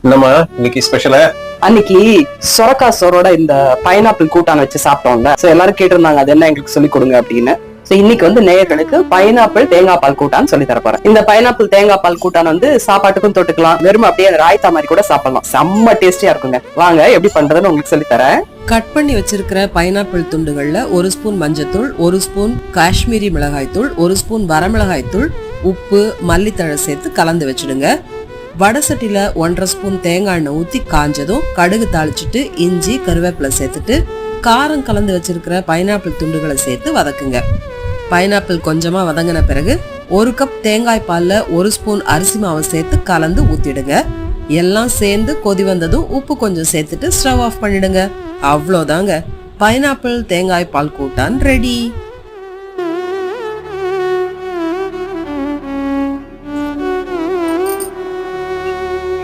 என்னம்மா இன்னைக்கு ஸ்பெஷலா? அன்னைக்கு சொரக்கா சோரோட இந்த பைனாப்பிள் கூட்டான் வச்சு சாப்பிட்டோம்ல. சோ எல்லாரும் கேட்டிருந்தாங்க அது என்ன எங்களுக்கு சொல்லி கொடுங்க அப்படின்னு. சோ இன்னைக்கு வந்து நேயர்களுக்கு பைனாப்பிள் தேங்காய் பால் கூட்டான் சொல்லி தரப்போறேன். இந்த பைனாப்பிள் தேங்காய் பால் கூட்டான் வந்து சாப்பாட்டுக்கும் தொட்டுக்கலாம், வெறும் அப்படியே ராய்த்தா மாதிரி கூட சாப்பிடலாம். செம்ம டேஸ்டியா இருக்குங்க. வாங்க எப்படி பண்றதுன்னு உங்களுக்கு சொல்லி தரேன். கட் பண்ணி வச்சிருக்கிற பைனாப்பிள் துண்டுகள்ல 1 ஸ்பூன் மஞ்சத்தூள், 1 ஸ்பூன் காஷ்மீரி மிளகாய் தூள், 1 ஸ்பூன் வரமிளகாய் தூள், உப்பு, மல்லித்தழை சேர்த்து கலந்து வச்சிடுங்க. வடை சட்டில 1.5 ஸ்பூன் தேங்காய் எண்ணெய் ஊத்தி காஞ்சதும் கடுகு தாளிச்சுட்டு இஞ்சி கருவேப்பிலை சேர்த்துட்டு காரம் கலந்து வச்சிருக்கிற பைனாப்பிள் துண்டுகளை சேர்த்து வதக்குங்க. பைனாப்பிள் கொஞ்சமா வதங்கின பிறகு 1 கப் தேங்காய் பால்ல 1 ஸ்பூன் அரிசி மாவை சேர்த்து கலந்து ஊத்திடுங்க. எல்லாம் சேர்ந்து கொதி வந்ததும் உப்பு கொஞ்சம் சேர்த்துட்டு ஸ்டவ் ஆஃப் பண்ணிடுங்க. அவ்வளோதாங்க, பைனாப்பிள் தேங்காய் பால் கூட்டான் ரெடி.